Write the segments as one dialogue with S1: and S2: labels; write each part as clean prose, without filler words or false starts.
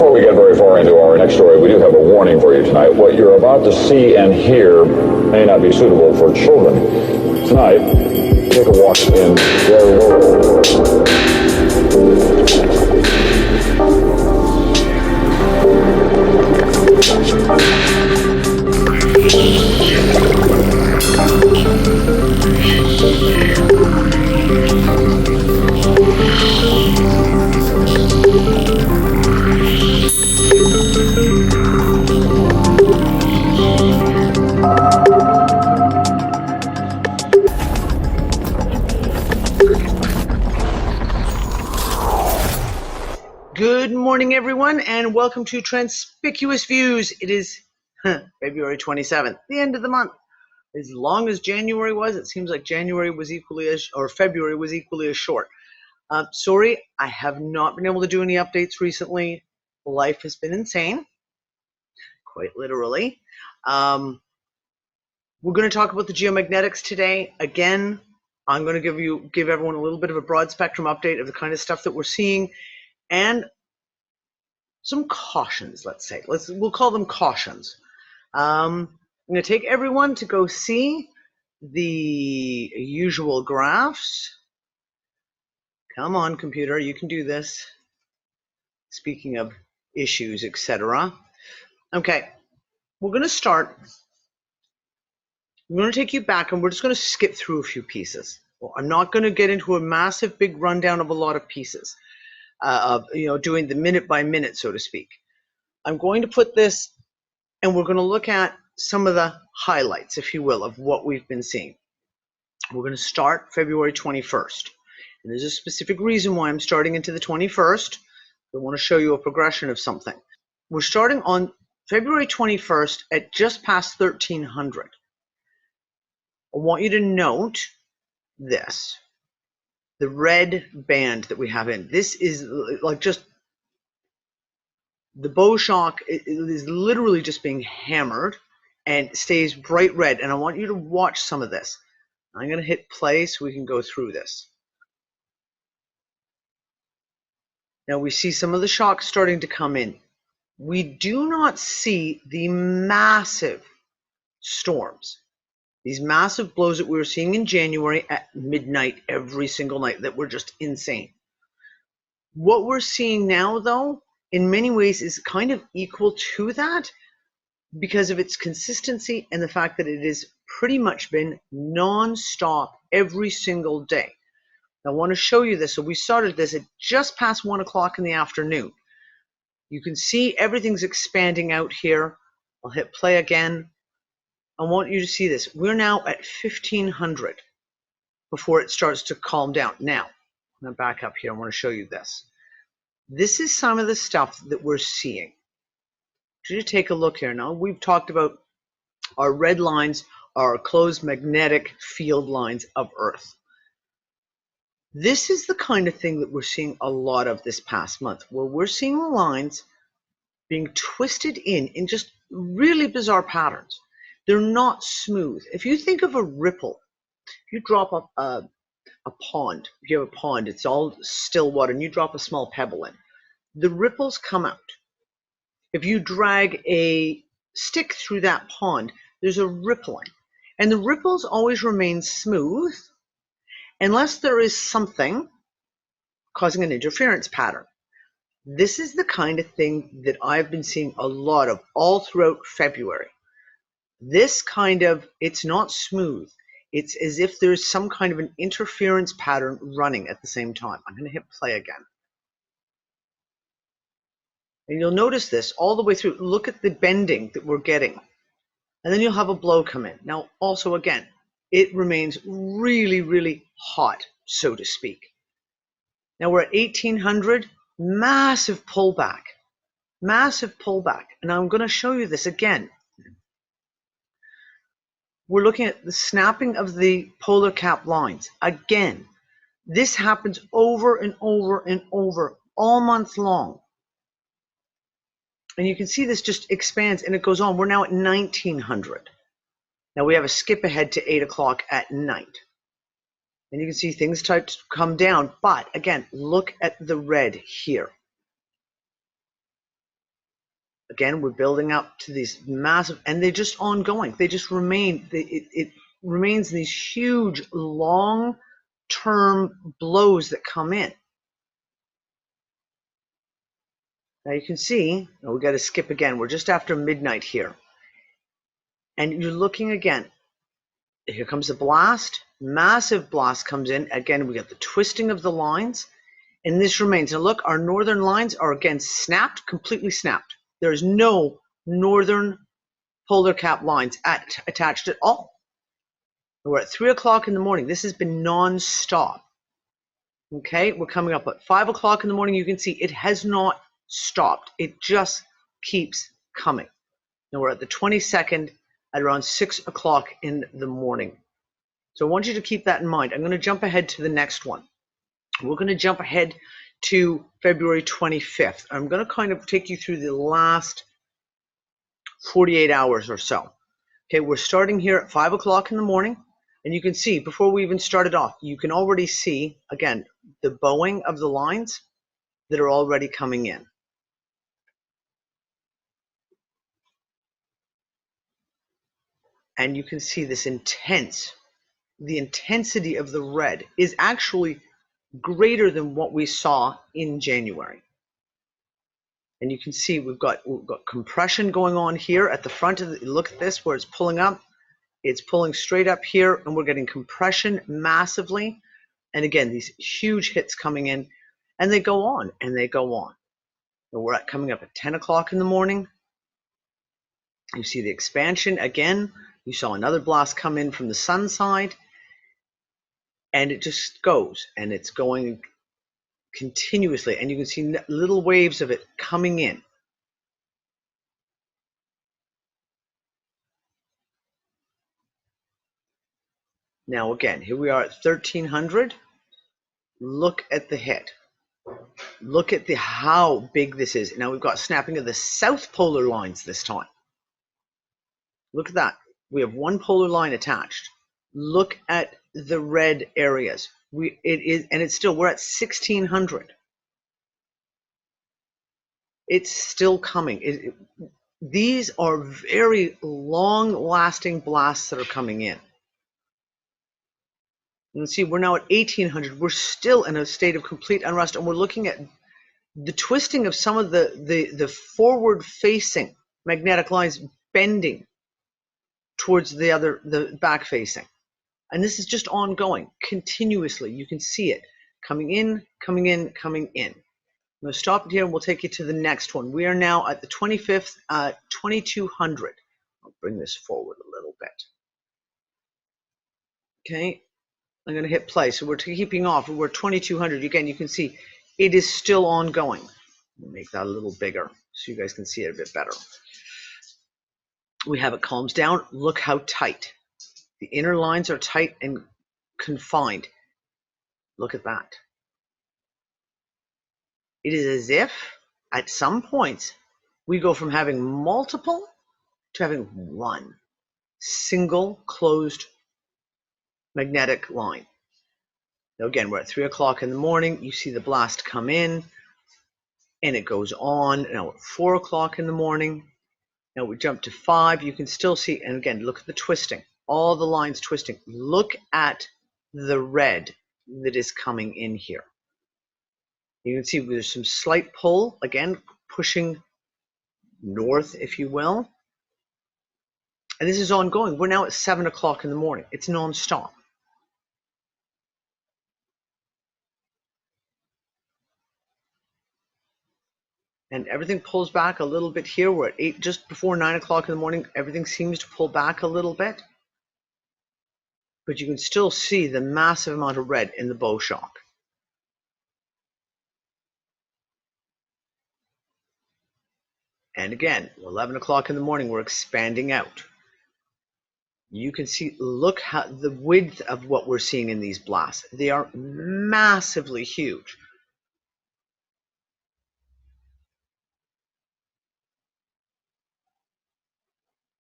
S1: Before we get very far into our next story, we do have a warning for you tonight. What you're about to see and hear may not be suitable for children. Tonight, take a walk in their world.
S2: Good morning, everyone, and welcome to Transpicuous Views. It is February 27th, the end of the month. As long as January was, it seems like February was equally as short. Sorry, I have not been able to do any updates recently. Life has been insane, quite literally. We're going to talk about the geomagnetics today. Again, I'm going to give everyone a little bit of a broad spectrum update of the kind of stuff that we're seeing, and some cautions, let's say. We'll call them cautions. I'm going to take everyone to go see the usual graphs. Come on, computer, you can do this. Speaking of issues, etc. Okay, we're going to start. I'm going to take you back, and we're just going to skip through a few pieces. Well, I'm not going to get into a massive, big rundown of a lot of pieces. Doing the minute by minute, so to speak. I'm going to put this, and we're going to look at some of the highlights, if you will, of what we've been seeing. We're going to start February 21st. And there's a specific reason why I'm starting into the 21st. I want to show you a progression of something. We're starting on February 21st at just past 1300. I want you to note this. The red band that we have in. This is like just the bow shock. It is literally just being hammered and stays bright red. And I want you to watch some of this. I'm going to hit play so we can go through this. Now we see some of the shocks starting to come in. We do not see the massive storms. These massive blows that we were seeing in January at midnight every single night that were just insane. What we're seeing now, though, in many ways is kind of equal to that because of its consistency and the fact that it has pretty much been non-stop every single day. I want to show you this. So we started this at just past 1 o'clock in the afternoon. You can see everything's expanding out here. I'll hit play again. I want you to see this. We're now at 1500 before it starts to calm down. Now, I'm going to back up here. I want to show you this. This is some of the stuff that we're seeing. I want you to take a look here. Now, we've talked about our red lines, our closed magnetic field lines of Earth. This is the kind of thing that we're seeing a lot of this past month, where we're seeing the lines being twisted in just really bizarre patterns. They're not smooth. If you think of a ripple, if you drop a pond, if you have a pond, it's all still water, and you drop a small pebble in, the ripples come out. If you drag a stick through that pond, there's a rippling. And the ripples always remain smooth unless there is something causing an interference pattern. This is the kind of thing that I've been seeing a lot of all throughout February. This kind of, it's not smooth. It's as if there's some kind of an interference pattern running at the same time. I'm going to hit play again. And you'll notice this all the way through. Look at the bending that we're getting. And then you'll have a blow come in. Now, also again, it remains really, really hot, so to speak. Now we're at 1800, massive pullback. Massive pullback. And I'm going to show you this again. We're looking at the snapping of the polar cap lines. Again, this happens over and over and over all month long. And you can see this just expands and it goes on. We're now at 1900. Now we have a skip ahead to 8 o'clock at night. And you can see things start to come down. But again, look at the red here. Again, we're building up to these massive, and they're just ongoing. They just remain, it remains these huge, long-term blows that come in. Now you can see, we got to skip again. We're just after midnight here. And you're looking again. Here comes a blast, massive blast comes in. Again, we got the twisting of the lines, and this remains. Now look, our northern lines are again snapped, completely snapped. There is no northern polar cap lines attached at all. We're at 3 o'clock in the morning. This has been non-stop. Okay, we're coming up at 5 o'clock in the morning. You can see it has not stopped. It just keeps coming. Now we're at the 22nd at around 6 o'clock in the morning. So I want you to keep that in mind. I'm going to jump ahead to the next one. We're going to jump ahead to February 25th. I'm going to kind of take you through the last 48 hours or so. Okay, we're starting here at 5 o'clock in the morning. And you can see, before we even started off, you can already see, again, the bowing of the lines that are already coming in. And you can see this the intensity of the red is actually greater than what we saw in January. And you can see we've got compression going on here at the front of the, look at this, where it's pulling up. It's pulling straight up here, and we're getting compression massively. And again, these huge hits coming in, and they go on, and they go on. And we're coming up at 10 o'clock in the morning. You see the expansion again. You saw another blast come in from the sun side, and it just goes, and it's going continuously, and you can see little waves of it coming in. Now again, here we are at 1300. Look at the hit. Look at how big this is. Now we've got snapping of the south polar lines this time. Look at that. We have one polar line attached. Look at the red areas. We're at 1600. It's still coming. These are very long-lasting blasts that are coming in. You can see we're now at 1800. We're still in a state of complete unrest, and we're looking at the twisting of some of the forward-facing magnetic lines bending towards the back-facing. And this is just ongoing, continuously. You can see it coming in, coming in, coming in. I'm going to stop it here, and we'll take you to the next one. We are now at the 25th, 2200. I'll bring this forward a little bit. Okay, I'm going to hit play. So we're keeping off. We're 2200. Again, you can see it is still ongoing. I'll make that a little bigger so you guys can see it a bit better. We have it calms down. Look how tight. The inner lines are tight and confined. Look at that. It is as if at some points we go from having multiple to having one single closed magnetic line. Now again, we're at 3 o'clock in the morning. You see the blast come in, and it goes on. Now at 4 o'clock in the morning. Now we jump to 5. You can still see, and again, look at the twisting. All the lines twisting. Look at the red that is coming in here. You can see there's some slight pull, again, pushing north, if you will. And this is ongoing. We're now at 7 o'clock in the morning. It's nonstop. And everything pulls back a little bit here. We're at 8, just before 9 o'clock in the morning. Everything seems to pull back a little bit. But you can still see the massive amount of red in the bow shock. And again, 11 o'clock in the morning, we're expanding out. You can see, look how the width of what we're seeing in these blasts. They are massively huge.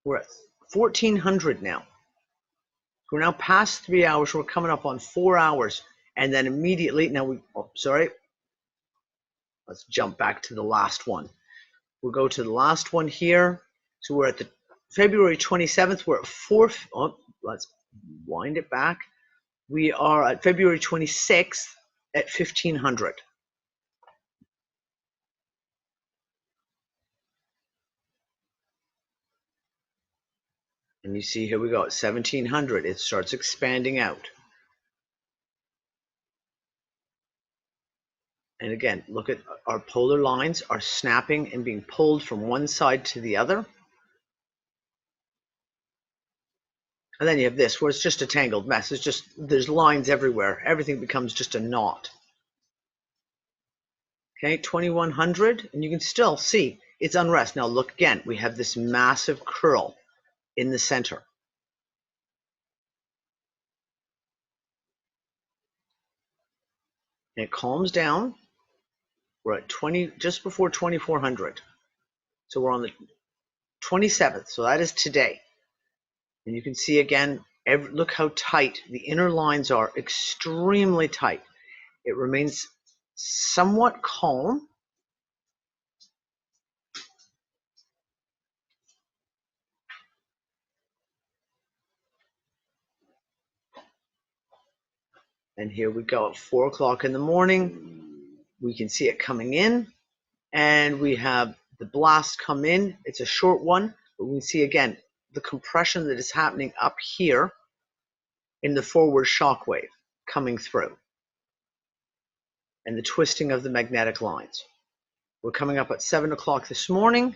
S2: We're at 1400 now. We're now past 3 hours. We're coming up on 4 hours. And then immediately, now let's jump back to the last one. We'll go to the last one here. So we're at the February 27th. We're at 4. Oh, let's wind it back. We are at February 26th at 1500. And you see here we go at 1700. It starts expanding out. And again, look at our polar lines are snapping and being pulled from one side to the other. And then you have this, where it's just a tangled mess. It's just, there's lines everywhere. Everything becomes just a knot. Okay, 2100, and you can still see it's unrest. Now look again, we have this massive curl in the center. And it calms down. We're at 20, just before 2400. So we're on the 27th, so that is today. And you can see again, look how tight the inner lines are, extremely tight. It remains somewhat calm. And here we go at 4 o'clock in the morning. We can see it coming in, and we have the blast come in. It's a short one, but we can see again the compression that is happening up here in the forward shock wave coming through, and the twisting of the magnetic lines. We're coming up at 7 o'clock this morning,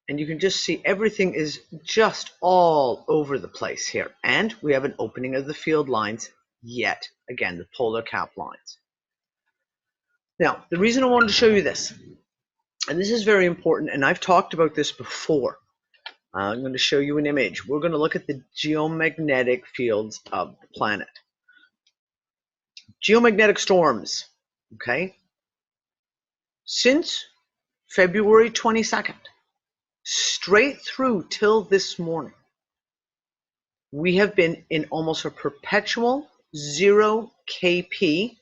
S2: and you can just see everything is just all over the place here. And we have an opening of the field lines yet again, the polar cap lines. Now, the reason I wanted to show you this, and this is very important, and I've talked about this before. I'm going to show you an image. We're going to look at the geomagnetic fields of the planet. Geomagnetic storms, okay? Since February 22nd, straight through till this morning, we have been in almost a perpetual 0 kp.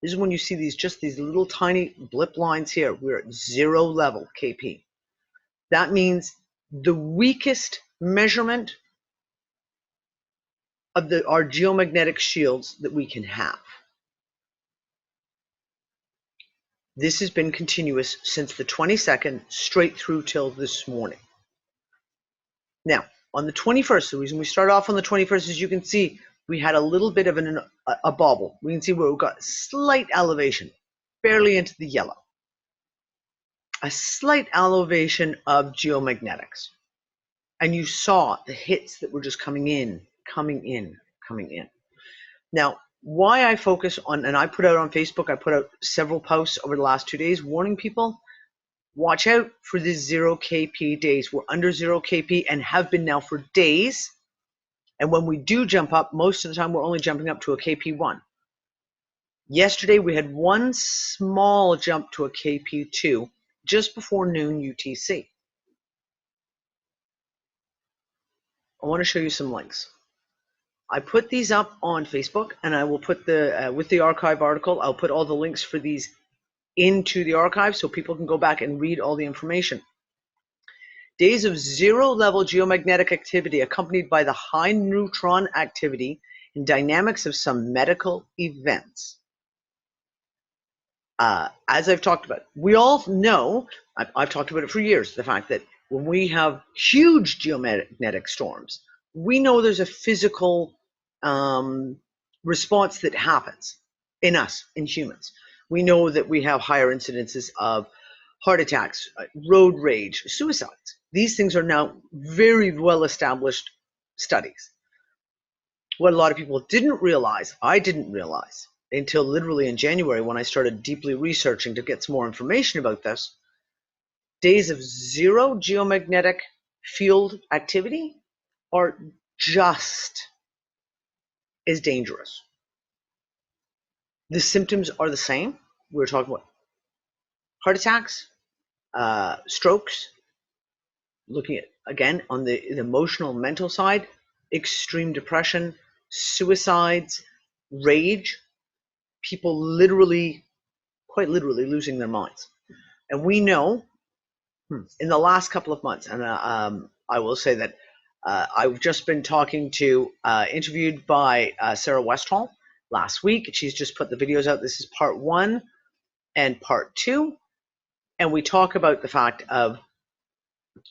S2: This is when you see these, just these little tiny blip lines here. We're at 0 level kp. That means the weakest measurement of our geomagnetic shields that we can have. This has been continuous since the 22nd straight through till this morning. Now, on the 21st, the reason we start off on the 21st is you can see we had a little bit of a bobble. We can see where we've got slight elevation, barely into the yellow. A slight elevation of geomagnetics. And you saw the hits that were just coming in, coming in, coming in. Now, why I focus on, and I put out on Facebook, I put out several posts over the last 2 days warning people, watch out for these 0 kp days. We're under 0 kp and have been now for days. And when we do jump up, most of the time we're only jumping up to a kp1. Yesterday we had one small jump to a kp2 just before noon UTC. I want to show you some links. I put these up on Facebook, and I will put the, with the archive article, I'll put all the links for these into the archive so people can go back and read all the information. Days of 0 level geomagnetic activity accompanied by the high neutron activity and dynamics of some medical events. As I've talked about, we all know, I've talked about it for years, the fact that when we have huge geomagnetic storms, we know there's a physical response that happens in us, in humans. We know that we have higher incidences of heart attacks, road rage, suicides. These things are now very well established studies. What a lot of people didn't realize, I didn't realize until literally in January when I started deeply researching to get some more information about this, days of 0 geomagnetic field activity are just as dangerous. The symptoms are the same. We're talking about heart attacks, strokes, looking at, again, on the emotional, mental side, extreme depression, suicides, rage, people literally, quite literally losing their minds. And we know in the last couple of months, and I will say that I've just been talking to, interviewed by Sarah Westall last week. She's just put the videos out. This is part 1 and part 2. And we talk about the fact of,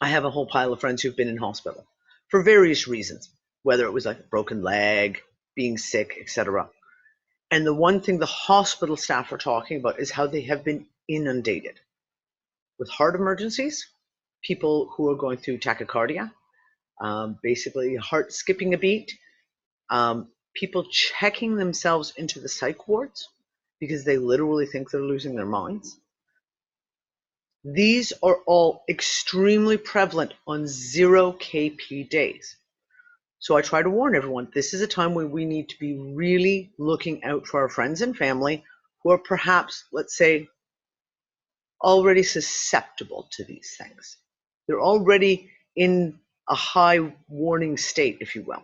S2: I have a whole pile of friends who've been in hospital for various reasons, whether it was like a broken leg, being sick, etc. And the one thing the hospital staff are talking about is how they have been inundated with heart emergencies, people who are going through tachycardia, basically heart skipping a beat, people checking themselves into the psych wards because they literally think they're losing their minds. These are all extremely prevalent on 0 kp days. So I try to warn everyone, this is a time where we need to be really looking out for our friends and family who are perhaps, let's say, already susceptible to these things. They're already in a high warning state, if you will.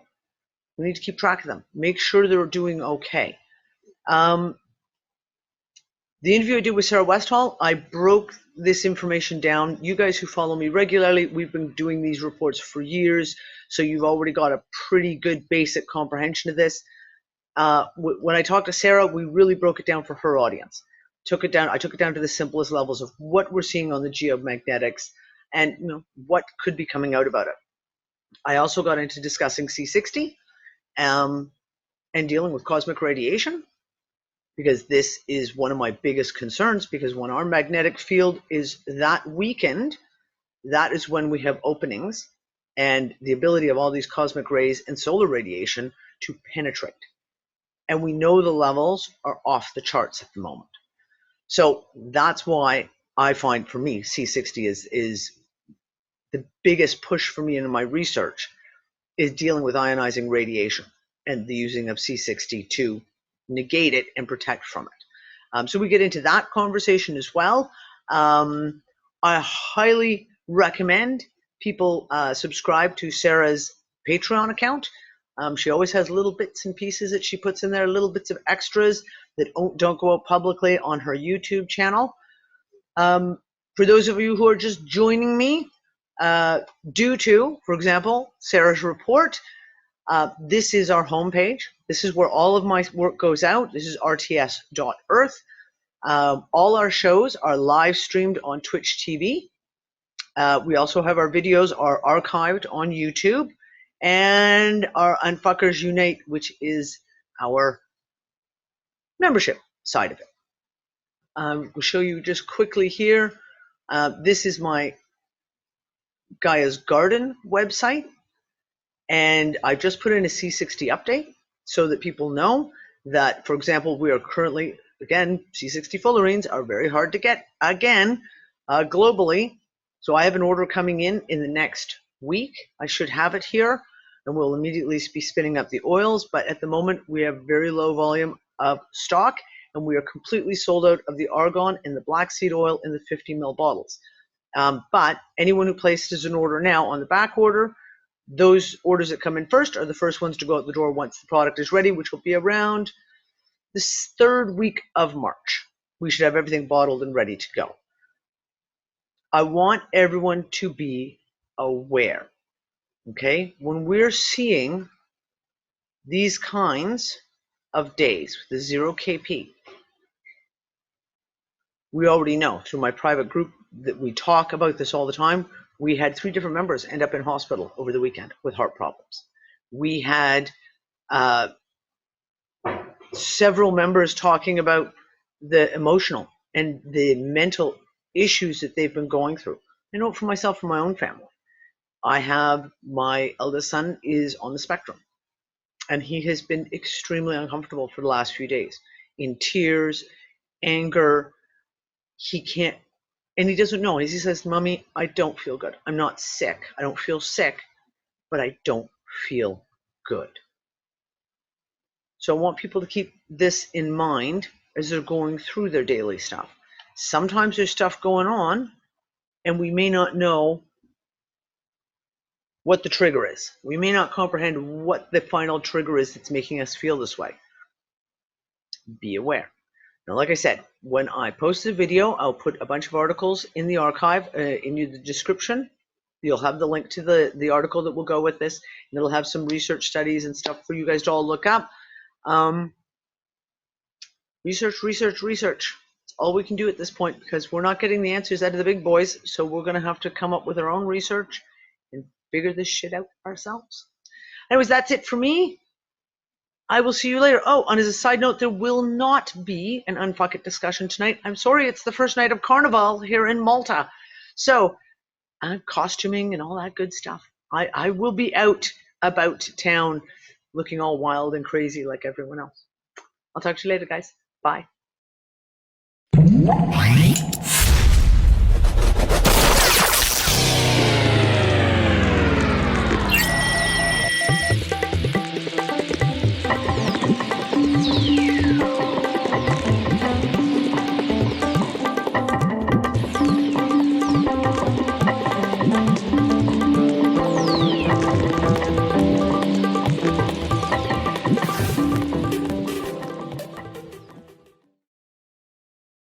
S2: We need to keep track of them. Make sure they're doing okay. The interview I did with Sarah Westall, I broke this information down. You guys who follow me regularly, we've been doing these reports for years, so you've already got a pretty good basic comprehension of this. When I talked to Sarah, we really broke it down for her audience. I took it down to the simplest levels of what we're seeing on the geomagnetics and what could be coming out about it. I also got into discussing C60 and dealing with cosmic radiation, because this is one of my biggest concerns, because when our magnetic field is that weakened, that is when we have openings and the ability of all these cosmic rays and solar radiation to penetrate. And we know the levels are off the charts at the moment. So that's why I find, for me, C60 is the biggest push for me in my research, is dealing with ionizing radiation and the using of C60 to negate it and protect from it. So we get into that conversation as well. I highly recommend people subscribe to Sarah's Patreon account. She always has little bits and pieces that she puts in there, little bits of extras that don't go out publicly on her YouTube channel. For those of you who are just joining me, due to, for example, Sarah's report, this is our homepage. This is where all of my work goes out. This is rts.earth. All our shows are live streamed on Twitch TV. We also have our videos are archived on YouTube, and our Unfuckers Unite, which is our membership side of it. We'll show you just quickly here. This is my Gaia's Garden website, and I just put in a C60 update so that people know that, for example, we are currently, again, C60 fullerenes are very hard to get again globally. So I have an order coming in the next week. I should have it here, and we'll immediately be spinning up the oils. But at the moment, we have very low volume of stock, and we are completely sold out of the argon and the black seed oil in the 50 ml bottles. But anyone who places an order now on the back order, those orders that come in first are the first ones to go out the door once the product is ready, which will be around this 3rd week of March. We should have everything bottled and ready to go. I want everyone to be aware, okay? When we're seeing these kinds of days, the 0 kp, we already know through my private group that we talk about this all the time. We had 3 different members end up in hospital over the weekend with heart problems. We had several members talking about the emotional and the mental issues that they've been going through. I know it for myself, for my own family. I have my eldest son is on the spectrum, and he has been extremely uncomfortable for the last few days, in tears, anger. He can't, and he doesn't know. He says, "Mommy, I don't feel good. I'm not sick. I don't feel sick, but I don't feel good." So I want people to keep this in mind as they're going through their daily stuff. Sometimes there's stuff going on, and we may not know what the trigger is. We may not comprehend what the final trigger is that's making us feel this way. Be aware. Now, like I said, when I post the video, I'll put a bunch of articles in the archive, in the description. You'll have the link to the article that will go with this, and it'll have some research studies and stuff for you guys to all look up. Research. It's all we can do at this point, because we're not getting the answers out of the big boys, so we're going to have to come up with our own research and figure this shit out ourselves. Anyways, that's it for me. I will see you later. Oh, and as a side note, there will not be an Unfuck It discussion tonight. I'm sorry, it's the first night of Carnival here in Malta. So, costuming and all that good stuff. I will be out about town looking all wild and crazy like everyone else. I'll talk to you later, guys. Bye.